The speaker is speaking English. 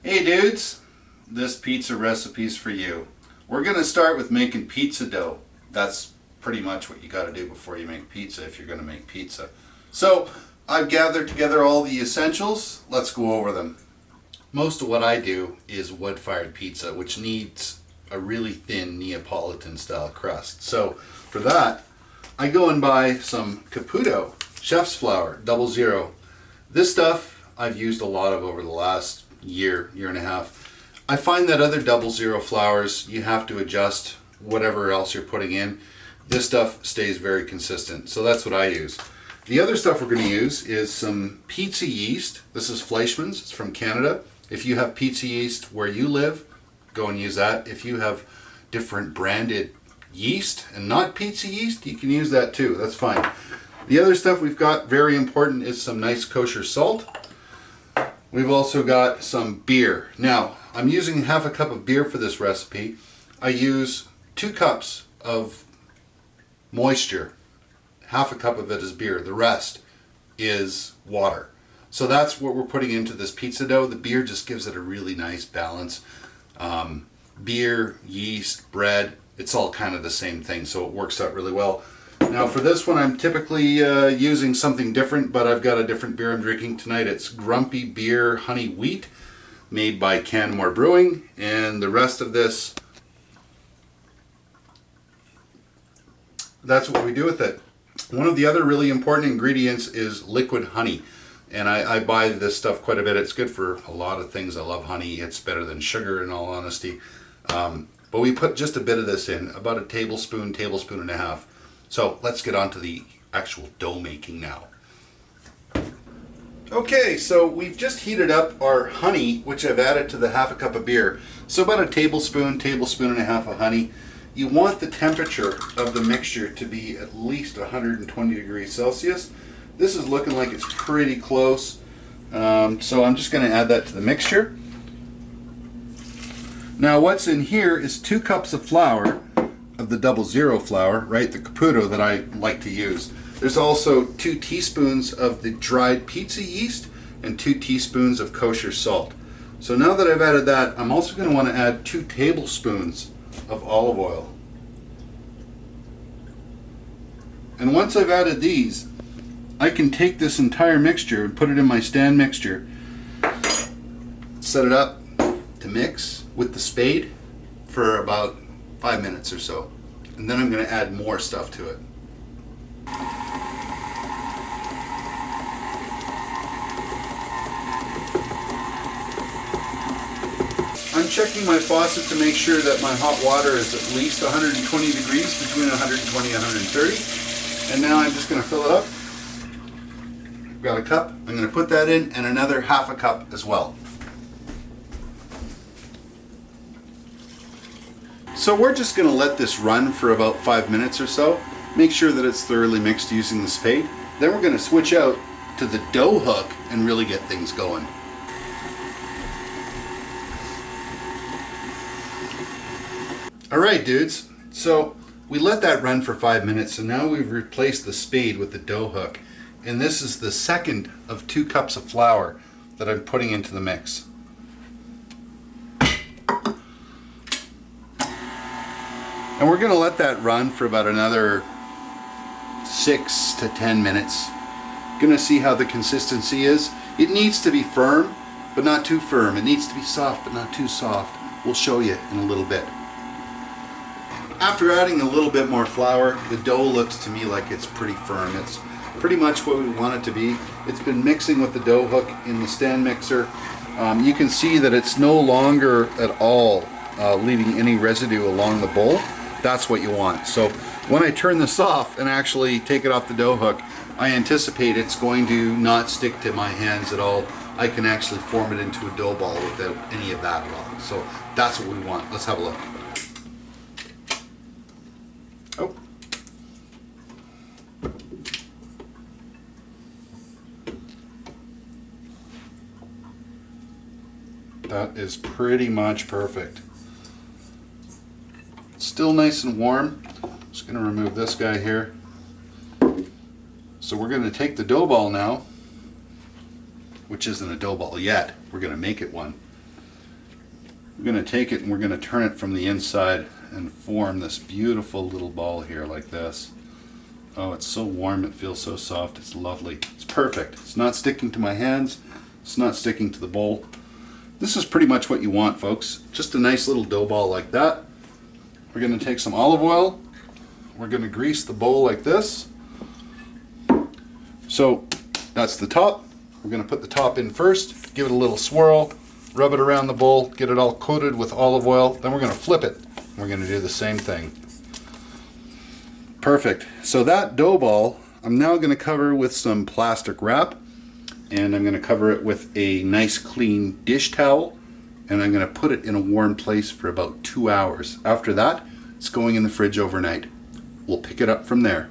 Hey dudes, this pizza recipe's for you. We're going to start with making pizza dough. That's pretty much what you got to do before you make pizza if you're going to make pizza. So I've gathered together all the essentials. Let's go over them. Most of what I do is wood-fired pizza, which needs a really thin Neapolitan style crust. So for that, I go and buy some Caputo chef's flour, 00. This stuff I've used a lot of over the last year and a half. I find that other 00 flours, you have to adjust whatever else you're putting in. This stuff stays very consistent, so that's what I use. The other stuff we're going to use is some pizza yeast. This is Fleischmann's, it's from Canada. If you have pizza yeast where you live, go and use that. If you have different branded yeast and not pizza yeast, you can use that too, that's fine. The other stuff we've got, very important, is some nice kosher salt. We've also got some beer. Now, I'm using half a cup of beer for this recipe. I use 2 cups of moisture. Half a cup of it is beer. The rest is water. So that's what we're putting into this pizza dough. The beer just gives it a really nice balance. Beer, yeast, bread, it's all kind of the same thing, so it works out really well. Now for this one, I'm typically using something different, but I've got a different beer I'm drinking tonight. It's Grumpy Beer Honey Wheat, made by Canmore Brewing, and the rest of this, that's what we do with it. One of the other really important ingredients is liquid honey, and I buy this stuff quite a bit. It's good for a lot of things. I love honey. It's better than sugar, in all honesty. But we put just a bit of this in, about a tablespoon and a half. So let's get on to the actual dough making now. Okay, so we've just heated up our honey, which I've added to the half a cup of beer. So about a tablespoon and a half of honey. You want the temperature of the mixture to be at least 120 degrees Celsius. This is looking like it's pretty close. So I'm just going to add that to the mixture. Now what's in here is 2 cups of flour, of the 00 flour, right, the Caputo that I like to use. There's also 2 teaspoons of the dried pizza yeast and 2 teaspoons of kosher salt. So now that I've added that, I'm also going to want to add 2 tablespoons of olive oil. And once I've added these, I can take this entire mixture and put it in my stand mixture, set it up to mix with the spade for about 5 minutes or so, and then I'm going to add more stuff to it. I'm checking my faucet to make sure that my hot water is at least 120 degrees, between 120 and 130. And now I'm just going to fill it up. I've got a cup. I'm going to put that in, and another half a cup as well. So we're just going to let this run for about 5 minutes or so. Make sure that it's thoroughly mixed using the spade. Then we're going to switch out to the dough hook and really get things going. Alright dudes, so we let that run for 5 minutes, and now we've replaced the spade with the dough hook. And this is the second of 2 cups of flour that I'm putting into the mix. And we're going to let that run for about another 6 to 10 minutes. Going to see how the consistency is. It needs to be firm, but not too firm. It needs to be soft, but not too soft. We'll show you in a little bit. After adding a little bit more flour, the dough looks to me like it's pretty firm. It's pretty much what we want it to be. It's been mixing with the dough hook in the stand mixer. You can see that it's no longer at all leaving any residue along the bowl. That's what you want. So when I turn this off and actually take it off the dough hook, I anticipate it's going to not stick to my hands at all. I can actually form it into a dough ball without any of that at all. So that's what we want. Let's have a look. Oh. That is pretty much perfect. Still nice and warm. Just going to remove this guy here. So we're going to take the dough ball now, which isn't a dough ball yet. We're going to make it one. We're going to take it and we're going to turn it from the inside and form this beautiful little ball here like this. Oh, it's so warm, it feels so soft, it's lovely. It's perfect. It's not sticking to my hands, it's not sticking to the bowl. This is pretty much what you want, folks. Just a nice little dough ball like that. We're going to take some olive oil. We're going to grease the bowl like this. So that's the top. We're going to put the top in first, give it a little swirl, rub it around the bowl, get it all coated with olive oil. Then we're going to flip it. We're going to do the same thing. Perfect. So that dough ball, I'm now going to cover with some plastic wrap, and I'm going to cover it with a nice clean dish towel, and I'm going to put it in a warm place for about 2 hours. After that, it's going in the fridge overnight. We'll pick it up from there.